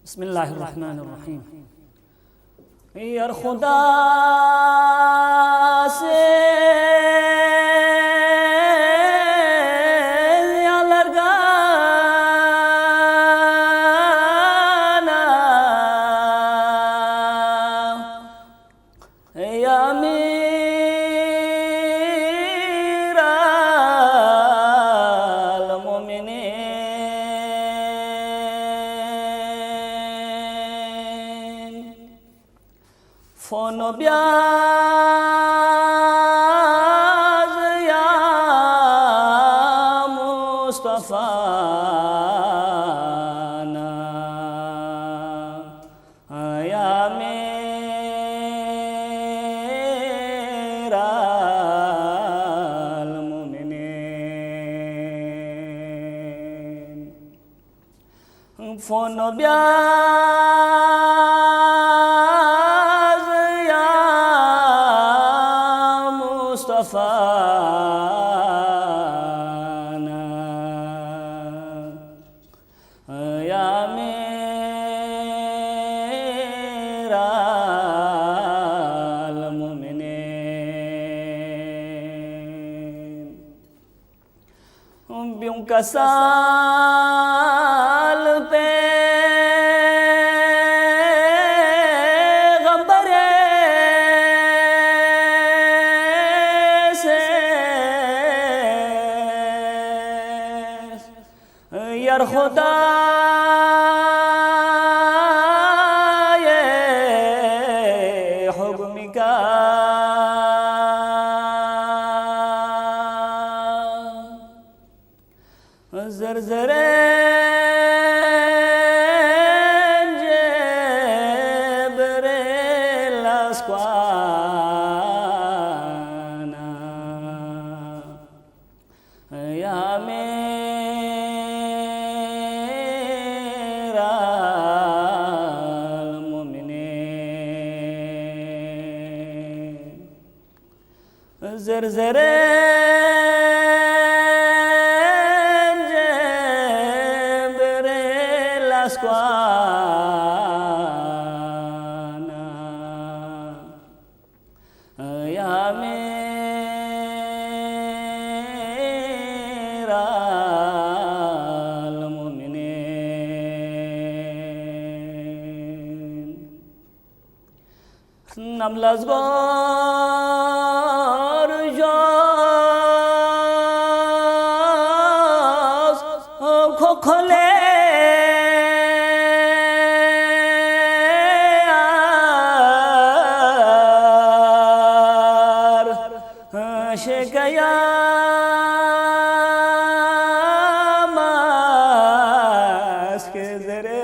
बिस्मिल्लाहिर्रहमानिर्रहीम। यार खुदा से या लड़गाना या मीरा फोनो ब्याज या मुस्तफा ना या मेरा मोमिनीन फोनो ब्याज मुस्तफाना या मेरा मोमिनीन ब्यूं का साल पे यार खुदा ये हुक्म का ज़रज़रे जेब्रेल अस्क़वाना या ज़रज़रे जेब्रेल अस्क़वाना या मेरा मोमिनीन नमलज़ खोले शेकया मास के ज़रे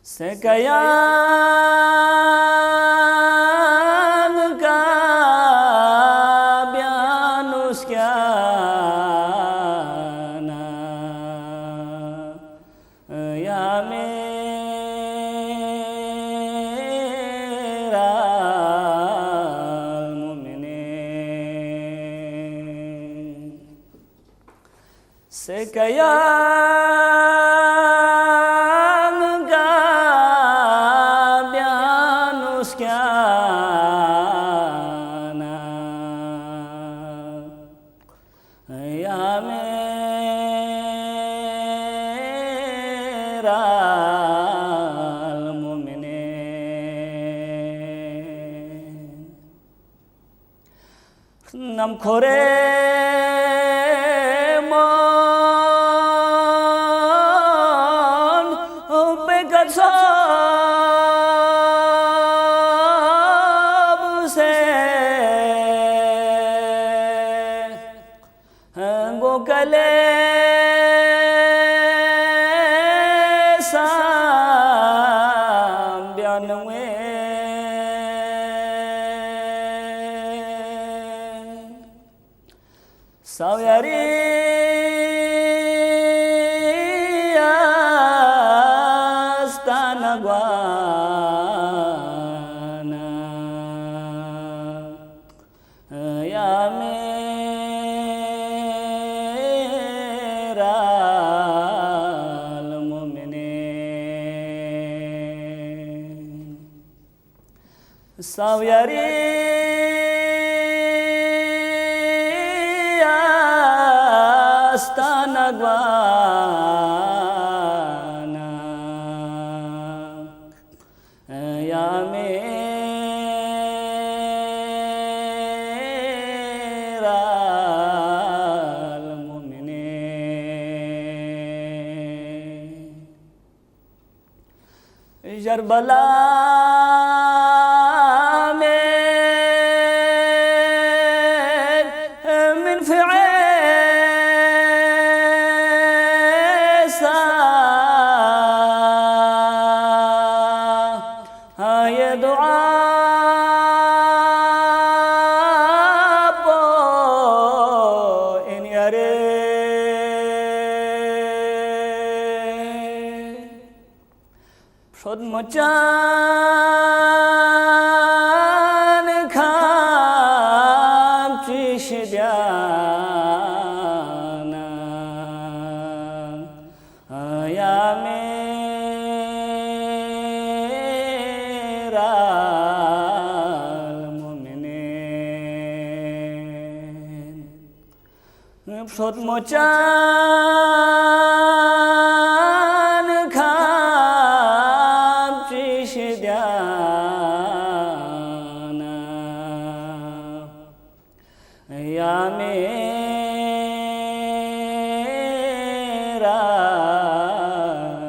से कया या मेरा मोमिनीन से कया का बयान उसका या मेरा मोमिनीन नम खोरे मन बेगत सब से गो गले सावयारी आस्तानगवाना या मेरा ساویاری استانه گوانا یا میرا المؤمنین جربلا شد مچان کام چیش دیانا یا میرا المؤمنین شد مچان کام چیش دیانا یا میرا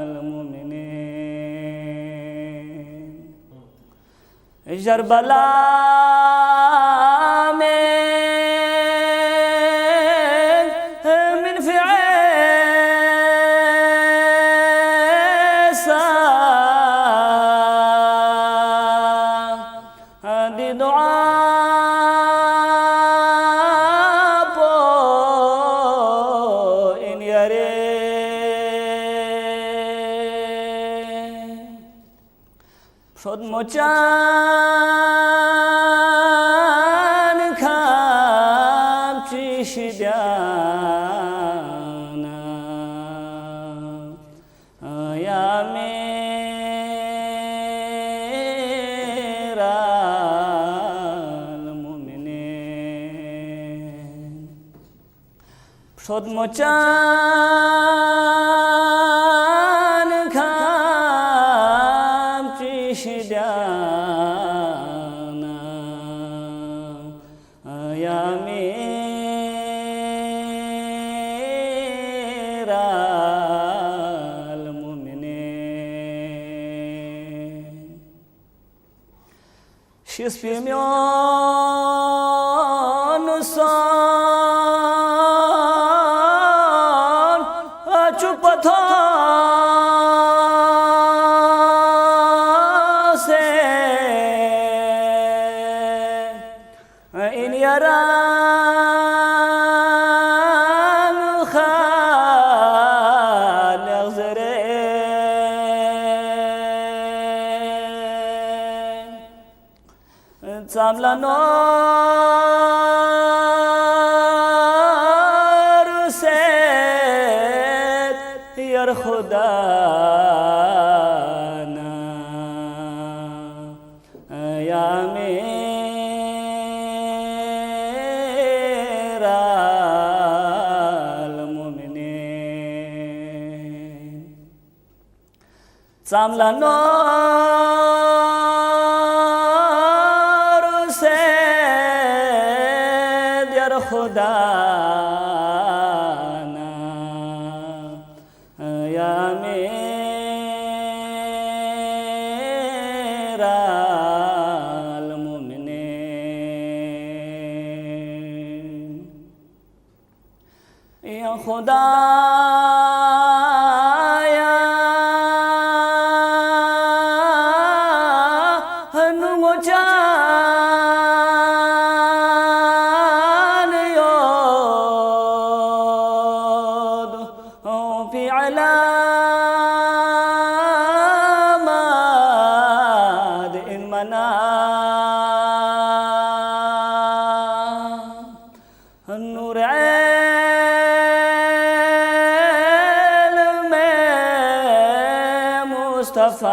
المؤمنین جربلا شد مچان کام چیش دیانا یا میرا المؤمنین شد مچان کام چیش دیانا یا میرا المؤمنین شیز پیمیان سان چوپتا این یاران خالق زره تاملا نور سید یار خدا یا میرا المؤمنین تاملا نور سید یار خدا یا میرا المؤمنین یا خدایا نمو جان یاد فی علامات این منا نور علم مصطفی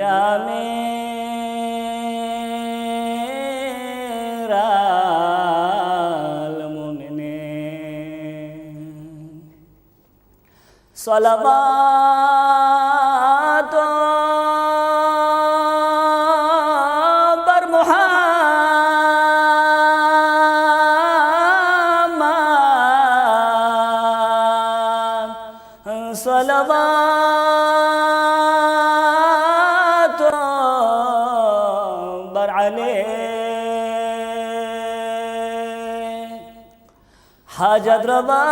يا أمير المؤمنين صلوات بر محمد صلوات بر علی حاجت روا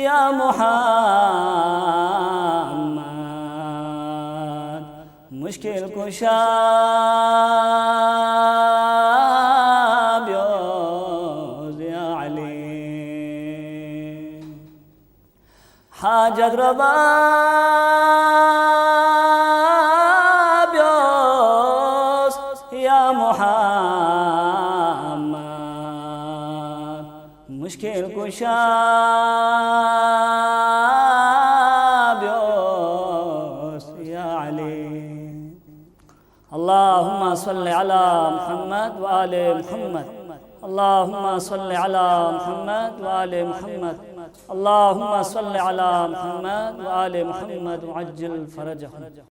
یا محمد مشکل کشا بیاز یا علی حاجت روا بیاز یا محمد مشکل کشا اللهم صل على محمد وآل محمد اللهم صل على محمد وآل محمد اللهم صل على محمد وآل محمد وعجل فرجهم